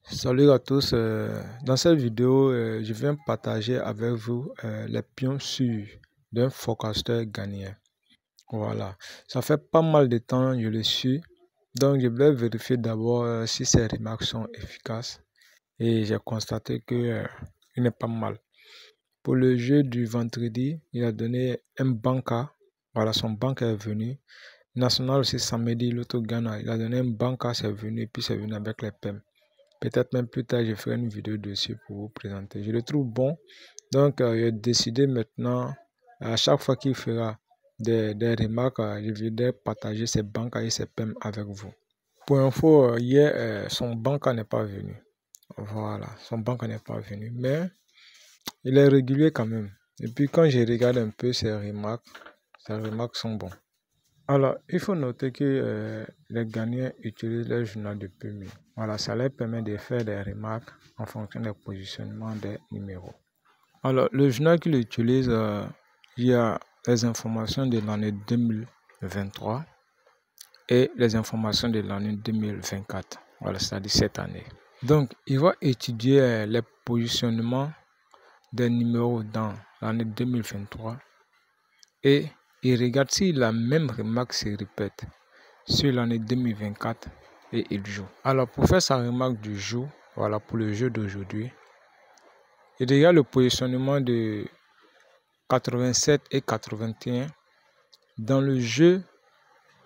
Salut à tous, dans cette vidéo, je viens partager avec vous les pions sûrs d'un forecasteur ghanéen. Voilà, ça fait pas mal de temps que je le suis, donc je vais vérifier d'abord si ces remarques sont efficaces et j'ai constaté que il n'est pas mal. Pour le jeu du vendredi, il a donné un banca, voilà, son banca est venu. National aussi samedi, l'auto Ghana, il a donné un banca, c'est venu, et puis c'est venu avec les PEM. Peut-être même plus tard, je ferai une vidéo dessus pour vous présenter. Je le trouve bon. Donc, j'ai décidé maintenant, à chaque fois qu'il fera des remarques, je vais partager ses banques et ses PEM avec vous. Pour info, hier, son banque n'est pas venu. Voilà, son banque n'est pas venu. Mais il est régulier quand même. Et puis, quand je regarde un peu ses remarques sont bonnes. Alors, il faut noter que les Ghanéens utilisent leur journal de PMI. Voilà, ça leur permet de faire des remarques en fonction des positionnements des numéros. Alors, le journal qu'ils utilisent, il y a les informations de l'année 2023 et les informations de l'année 2024. Voilà, c'est-à-dire cette année. Donc, il va étudier les positionnements des numéros dans l'année 2023 et il regarde si la même remarque se répète sur l'année 2024 et il joue. Alors pour faire sa remarque du jour, voilà pour le jeu d'aujourd'hui, il regarde le positionnement de 87 et 81 dans le jeu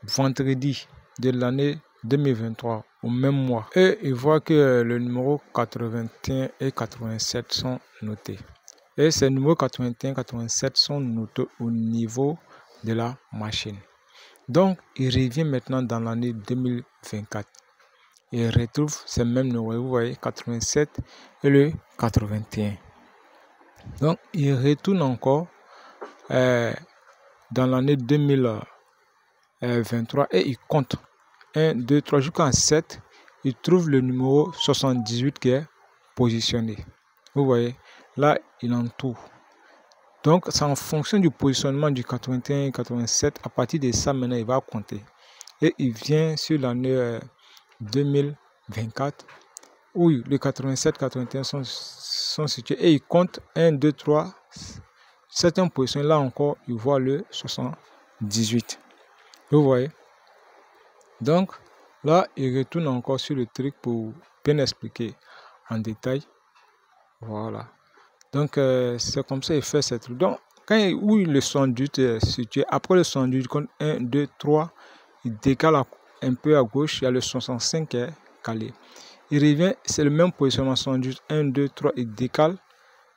vendredi de l'année 2023 au même mois. Et il voit que le numéro 81 et 87 sont notés. Et ces numéros 81 et 87 sont notés au niveau de la machine. Donc, il revient maintenant dans l'année 2024. Il retrouve ces mêmes numéros, vous voyez, 87 et le 81. Donc, il retourne encore dans l'année 2023 et il compte 1, 2, 3 jusqu'à 7. Il trouve le numéro 78 qui est positionné. Vous voyez, là, il en trouve. Donc, c'est en fonction du positionnement du 81 et 87. À partir de ça, maintenant, il va compter. Et il vient sur l'année 2024, où les 87-81 sont situés. Et il compte 1, 2, 3, 7e position. Là encore, il voit le 78. Vous voyez? Donc, là, il retourne encore sur le truc pour bien expliquer en détail. Voilà. Donc, c'est comme ça qu'il fait ce truc. Donc, où le 78 est situé, après le 78, il compte 1, 2, 3, il décale un peu à gauche, il y a le 65 qui est calé. Il revient, c'est le même positionnement, 78, 1, 2, 3, il décale,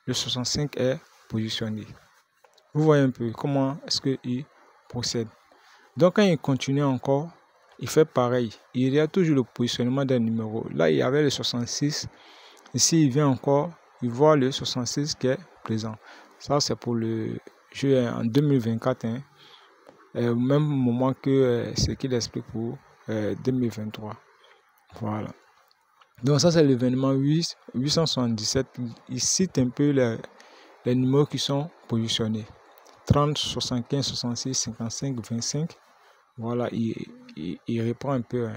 le 65 est positionné. Vous voyez un peu comment est-ce qu'il procède. Donc, quand il continue encore, il fait pareil. Il y a toujours le positionnement des numéros. Là, il y avait le 66. Ici, il vient encore, il voit le 66 qui est présent. Ça, c'est pour le jeu en 2024. Au même moment que ce qu'il explique pour 2023. Voilà. Donc, ça, c'est l'événement 877. Il cite un peu les numéros qui sont positionnés 30, 75, 66, 55, 25. Voilà, il reprend un peu.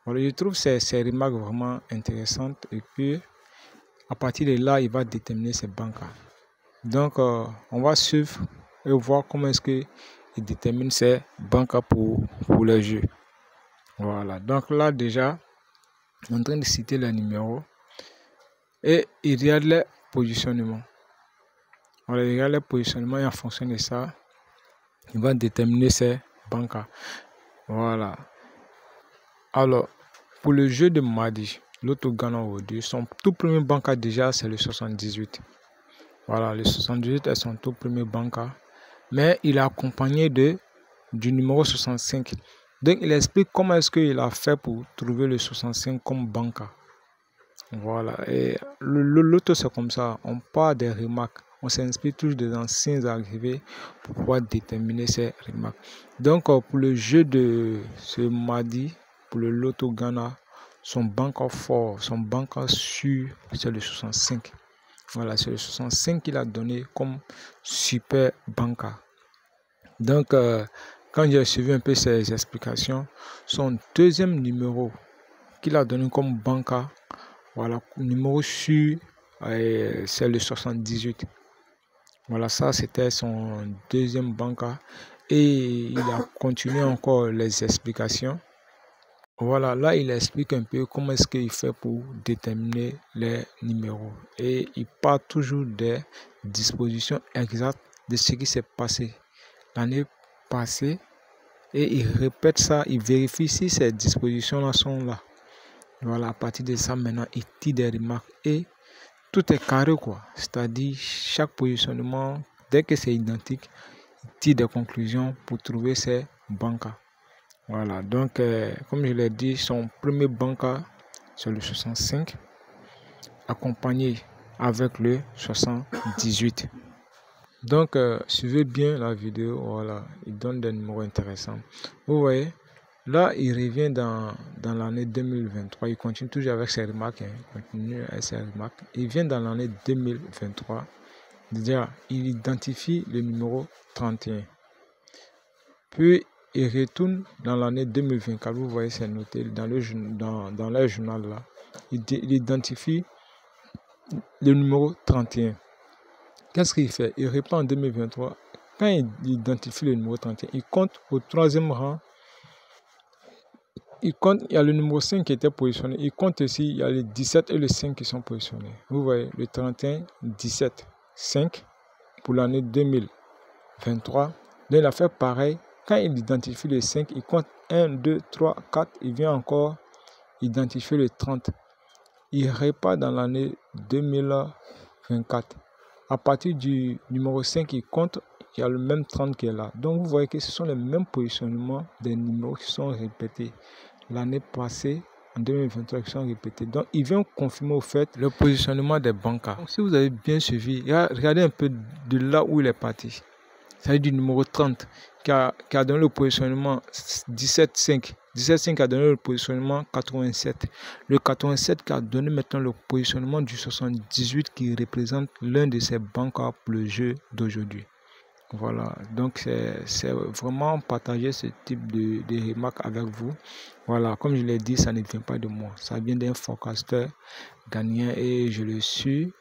Voilà, je trouve ces remarques vraiment intéressantes. Et puis, à partir de là, il va déterminer ses banques. Donc, on va suivre et voir comment est-ce qu'il détermine ses banques pour le jeu. Voilà. Donc là, déjà, on est en train de citer les numéros et il regarde les positionnements. Voilà, il regarde les positionnements et en fonction de ça, il va déterminer ses banques. Voilà. Alors, pour le jeu de mardi, l'autre Ghana aujourd'hui, son tout premier banca déjà, c'est le 78. Voilà, le 78 est son tout premier banca. Mais il est accompagné du numéro 65. Donc, il explique comment est-ce qu'il a fait pour trouver le 65 comme banca. Voilà. Et l'autre, c'est comme ça. On part des remarques. On s'inspire toujours des anciens arrivés pour pouvoir déterminer ces remarques. Donc, pour le jeu de ce mardi, pour le Loto Ghana, son banca fort, son banca sûr, c'est le 65. Voilà, c'est le 65 qu'il a donné comme super banca. Donc, quand j'ai suivi un peu ses explications, son deuxième numéro qu'il a donné comme banca, Voilà, numéro sûr, c'est le 78. Voilà, ça c'était son deuxième banca. Et il a continué encore les explications. Voilà, là il explique un peu comment est-ce qu'il fait pour déterminer les numéros. Et il part toujours des dispositions exactes de ce qui s'est passé l'année passée. Et il répète ça, il vérifie si ces dispositions-là sont là. Voilà, à partir de ça, maintenant, il tire des remarques et tout est carré, quoi. C'est-à-dire, chaque positionnement, dès que c'est identique, il tire des conclusions pour trouver ses bancas. Voilà, donc, comme je l'ai dit, son premier banca, c'est le 65, accompagné avec le 78. Donc, suivez bien la vidéo, voilà, il donne des numéros intéressants. Vous voyez, là, il revient dans l'année 2023, il continue toujours avec ses remarques, Il vient dans l'année 2023, déjà, il identifie le numéro 31. Puis, il retourne dans l'année 2024, vous voyez, c'est noté dans le journal là, il identifie le numéro 31. Qu'est-ce qu'il fait? Il répond en 2023. Quand il identifie le numéro 31, il compte au troisième rang. Il y a le numéro 5 qui était positionné. Il compte aussi, il y a le 17 et le 5 qui sont positionnés. Vous voyez, le 31, 17, 5 pour l'année 2023. Donc, il a fait pareil. Quand il identifie le 5, il compte 1, 2, 3, 4. Il vient encore identifier le 30. Il repart dans l'année 2024. À partir du numéro 5, il compte, il y a le même 30 qui est là. Donc, vous voyez que ce sont les mêmes positionnements des numéros qui sont répétés. L'année passée, en 2023, qui sont répétés. Donc, il vient confirmer au fait le positionnement des bancas. Donc, si vous avez bien suivi, regardez un peu de là où il est parti. C'est du numéro 30 qui a donné le positionnement 17,5. 17,5 a donné le positionnement 87. Le 87 qui a donné maintenant le positionnement du 78 qui représente l'un de ces bancas pour le jeu d'aujourd'hui. Voilà, donc c'est vraiment partager ce type de remarques avec vous. Voilà, comme je l'ai dit, ça ne vient pas de moi. Ça vient d'un forecasteur ghanéen et je le suis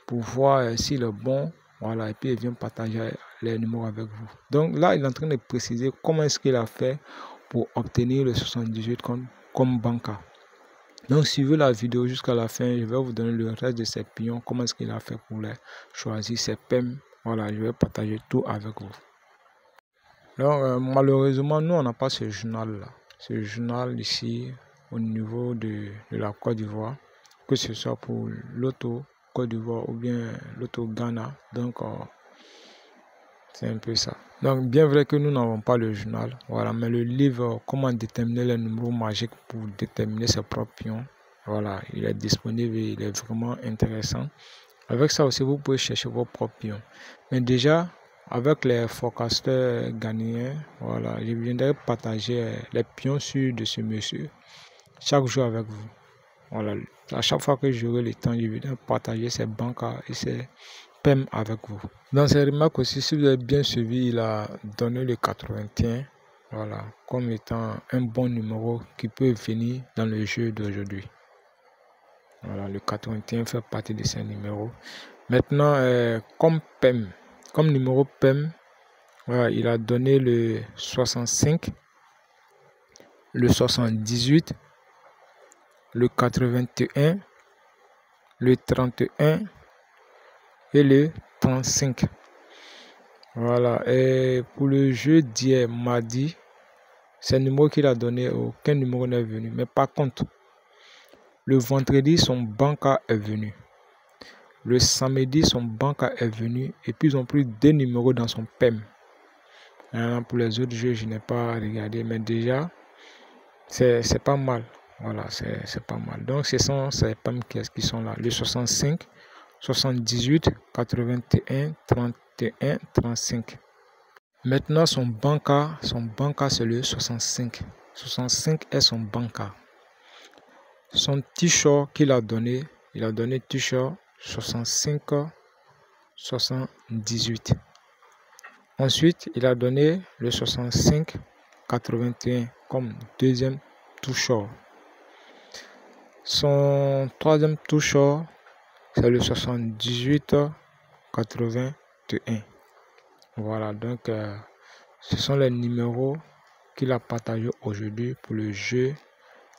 pour voir s'il est bon. Voilà, et puis il vient partager les numéros avec vous. Donc là, il est en train de préciser comment est-ce qu'il a fait pour obtenir le 78 comme banca. Donc, suivez la vidéo jusqu'à la fin. Je vais vous donner le reste de ses pions. Comment est-ce qu'il a fait pour les choisir, ses PEM. Voilà, je vais partager tout avec vous. Donc, malheureusement, nous, on n'a pas ce journal-là. Ce journal ici, au niveau de la Côte d'Ivoire, que ce soit pour l'auto Côte d'Ivoire ou bien l'auto Ghana. Donc, c'est un peu ça. Donc, bien vrai que nous n'avons pas le journal, voilà, mais le livre, comment déterminer les numéros magiques pour déterminer ses propres pions, voilà, il est disponible et il est vraiment intéressant. Avec ça aussi, vous pouvez chercher vos propres pions. Mais déjà, avec les forecasters ghanéens, voilà, je viendrai partager les pions sûrs de ce monsieur chaque jour avec vous. Voilà, à chaque fois que j'aurai le temps, je viendrai partager ces bancas et ces PEM avec vous. Dans ces remarques aussi, si vous avez bien suivi, il a donné le 81, voilà, comme étant un bon numéro qui peut venir dans le jeu d'aujourd'hui. Voilà, le 81 fait partie de ces numéros. Maintenant, comme PEM, comme numéro PEM, voilà, il a donné le 65, le 78, le 81, le 31 et le 35. Voilà, et pour le jeu d'hier, mardi, c'est le numéro qu'il a donné, aucun numéro n'est venu. Mais par contre, le vendredi, son banca est venu. Le samedi, son banca est venu. Et puis, ils ont pris 2 numéros dans son PEM. Pour les autres jeux, je n'ai pas regardé. Mais déjà, c'est pas mal. Voilà, c'est pas mal. Donc, ce sont ces PEM qui sont là. Le 65, 78, 81, 31, 35. Maintenant, son banca c'est le 65. 65 est son banca. Son t-shirt qu'il a donné, il a donné t-shirt 65, 78. Ensuite, il a donné le 65, 81 comme deuxième t-shirt. Son troisième touche, c'est le 7881. Voilà, donc ce sont les numéros qu'il a partagés aujourd'hui pour le jeu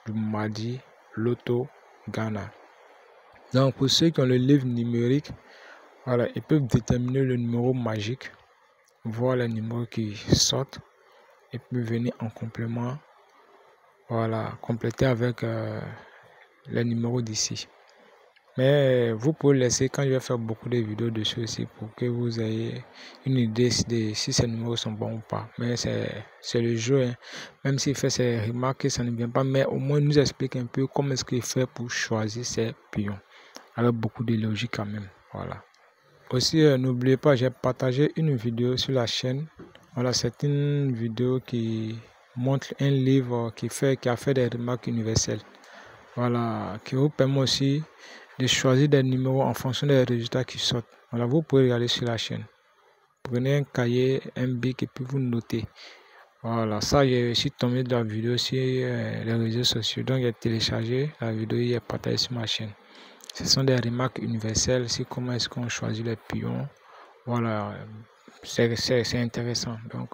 du mardi Loto Ghana. Donc pour ceux qui ont le livre numérique, voilà, ils peuvent déterminer le numéro magique, voir les numéros qui sortent et puis venir en complément, voilà, compléter avec les numéros d'ici. Mais vous pouvez laisser quand je vais faire beaucoup de vidéos dessus aussi pour que vous ayez une idée de si ces numéros sont bons ou pas. Mais c'est le jeu, hein. Même s'il fait ses remarques, ça ne vient pas, mais au moins il nous explique un peu comment est-ce qu'il fait pour choisir ses pions. Avec beaucoup de logique quand même. Voilà. Aussi, n'oubliez pas, j'ai partagé une vidéo sur la chaîne. Voilà, c'est une vidéo qui montre un livre qui a fait des remarques universelles. Voilà, qui vous permet aussi de choisir des numéros en fonction des résultats qui sortent. Voilà, vous pouvez regarder sur la chaîne. Prenez un cahier, un bic et puis vous notez. Voilà, ça, je suis tombé de la vidéo sur les réseaux sociaux. Donc, j'ai téléchargé la vidéo et j'ai partagé sur ma chaîne. Ce sont des remarques universelles sur comment est-ce qu'on choisit les pions. Voilà, c'est intéressant. Donc,